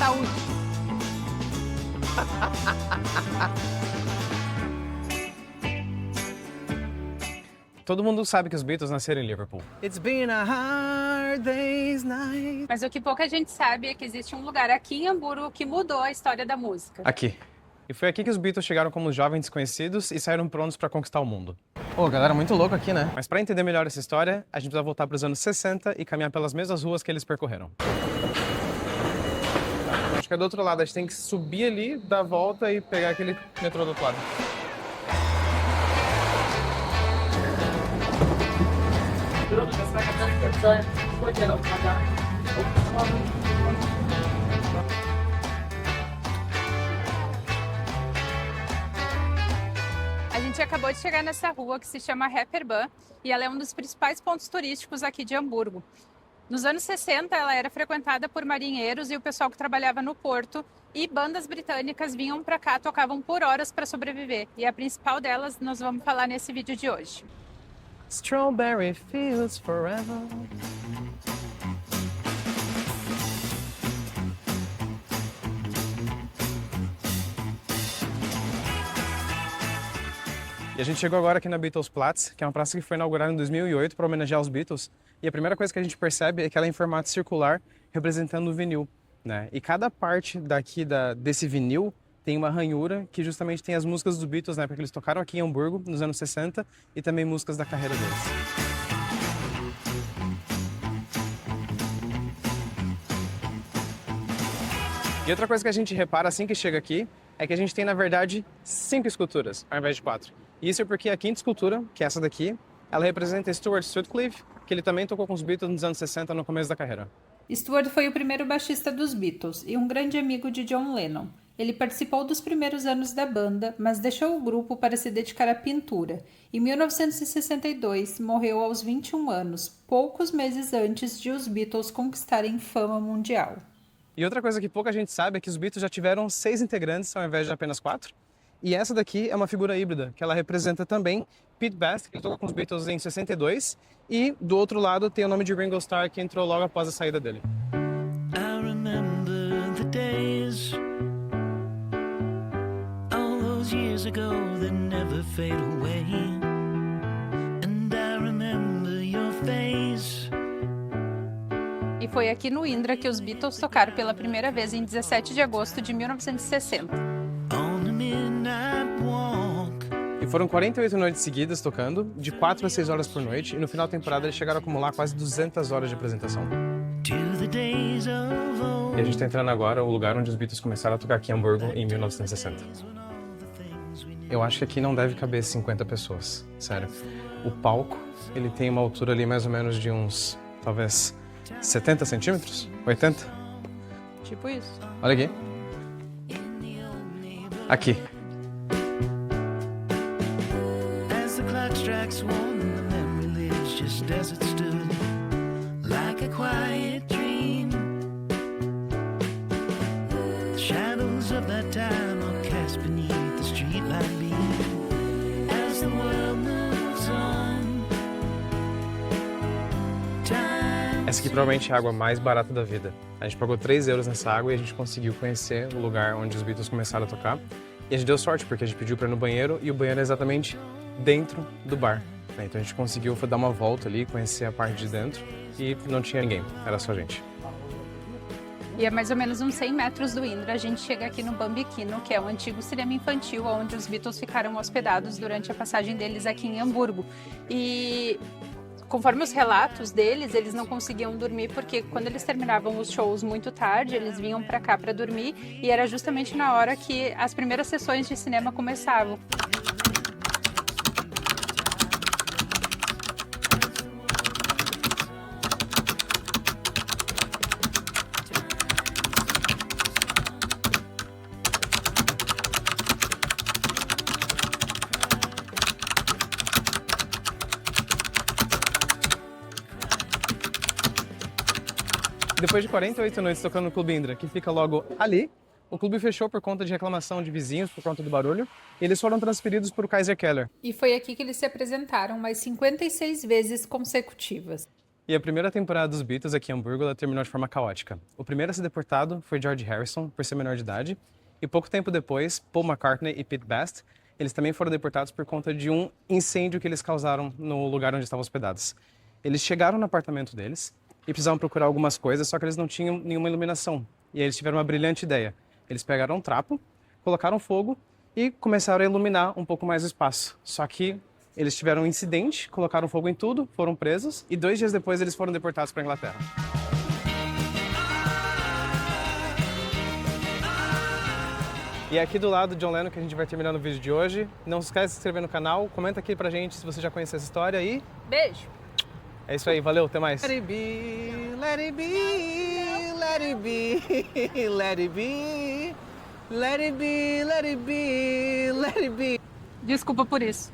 Saúde. Todo mundo sabe que os Beatles nasceram em Liverpool. It's been a hard day's night. Mas o que pouca gente sabe é que existe um lugar aqui em Hamburgo que mudou a história da música. Aqui. E foi aqui que os Beatles chegaram como jovens desconhecidos e saíram prontos para conquistar o mundo. Pô, galera, muito louco aqui, né? Mas para entender melhor essa história, a gente precisa voltar para os anos 60 e caminhar pelas mesmas ruas que eles percorreram. Acho que é do outro lado, a gente tem que subir ali, dar a volta e pegar aquele metrô do outro lado. A gente acabou de chegar nessa rua que se chama Reeperbahn e ela é um dos principais pontos turísticos aqui de Hamburgo. Nos anos 60, ela era frequentada por marinheiros e o pessoal que trabalhava no porto, e bandas britânicas vinham para cá, tocavam por horas para sobreviver. E a principal delas nós vamos falar nesse vídeo de hoje. Strawberry fields forever. E a gente chegou agora aqui na Beatlesplatz, que é uma praça que foi inaugurada em 2008 para homenagear os Beatles. E a primeira coisa que a gente percebe é que ela é em formato circular, representando o vinil, né? E cada parte daqui desse vinil tem uma ranhura que justamente tem as músicas dos Beatles, né? Porque eles tocaram aqui em Hamburgo nos anos 60 e também músicas da carreira deles. E outra coisa que a gente repara assim que chega aqui é que a gente tem, na verdade, 5 esculturas ao invés de 4. E isso é porque a quinta escultura, que é essa daqui, ela representa Stuart Sutcliffe, que ele também tocou com os Beatles nos anos 60, no começo da carreira. Stuart foi o primeiro baixista dos Beatles e um grande amigo de John Lennon. Ele participou dos primeiros anos da banda, mas deixou o grupo para se dedicar à pintura. Em 1962, morreu aos 21 anos, poucos meses antes de os Beatles conquistarem fama mundial. E outra coisa que pouca gente sabe é que os Beatles já tiveram 6 integrantes ao invés de apenas 4. E essa daqui é uma figura híbrida, que ela representa também Pete Best, que tocou com os Beatles em 62. E do outro lado tem o nome de Ringo Starr, que entrou logo após a saída dele. I remember the days, all those years ago that never fade away. And I remember your face. E foi aqui no Indra que os Beatles tocaram pela primeira vez em 17 de agosto de 1960. On the midnight walk. E foram 48 noites seguidas tocando, de 4 a 6 horas por noite, e no final da temporada eles chegaram a acumular quase 200 horas de apresentação. To the days of old. E a gente está entrando agora no lugar onde os Beatles começaram a tocar aqui em Hamburgo em 1960. Eu acho que aqui não deve caber 50 pessoas, sério. O palco, ele tem uma altura ali mais ou menos de uns, talvez, 70 centímetros? 80? Tipo isso. Olha aqui. Aqui. As the clock strikes one and the memory lives just as it stood, like a quiet dream. The shadows of that time are cast beneath the streetlight beam. As the world moves on, time. Essa aqui provavelmente é a água mais barata da vida. A gente pagou 3 euros nessa água e a gente conseguiu conhecer o lugar onde os Beatles começaram a tocar. E a gente deu sorte, porque a gente pediu para ir no banheiro e o banheiro é exatamente dentro do bar. Então a gente conseguiu dar uma volta ali, conhecer a parte de dentro e não tinha ninguém, era só a gente. E a mais ou menos uns 100 metros do Indra, a gente chega aqui no Bambiquino, que é um antigo cinema infantil onde os Beatles ficaram hospedados durante a passagem deles aqui em Hamburgo. E conforme os relatos deles, eles não conseguiam dormir porque quando eles terminavam os shows muito tarde, eles vinham para cá para dormir e era justamente na hora que as primeiras sessões de cinema começavam. Depois de 48 noites tocando no Clube Indra, que fica logo ali, o clube fechou por conta de reclamação de vizinhos por conta do barulho, e eles foram transferidos para o Kaiser Keller. E foi aqui que eles se apresentaram mais 56 vezes consecutivas. E a primeira temporada dos Beatles aqui em Hamburgo, ela terminou de forma caótica. O primeiro a ser deportado foi George Harrison, por ser menor de idade, e pouco tempo depois, Paul McCartney e Pete Best, eles também foram deportados por conta de um incêndio que eles causaram no lugar onde estavam hospedados. Eles chegaram no apartamento deles e precisavam procurar algumas coisas, só que eles não tinham nenhuma iluminação. E aí eles tiveram uma brilhante ideia. Eles pegaram um trapo, colocaram fogo e começaram a iluminar um pouco mais o espaço. Só que eles tiveram um incidente, colocaram fogo em tudo, foram presos e 2 dias depois eles foram deportados para a Inglaterra. E aqui do lado, John Lennon, que a gente vai terminar no vídeo de hoje. Não se esquece de se inscrever no canal, comenta aqui pra gente se você já conhece essa história e... Beijo! É isso aí, valeu, até mais! Let it be, let it be, let it be, let it be, let it be, let it be, let it be. Desculpa por isso.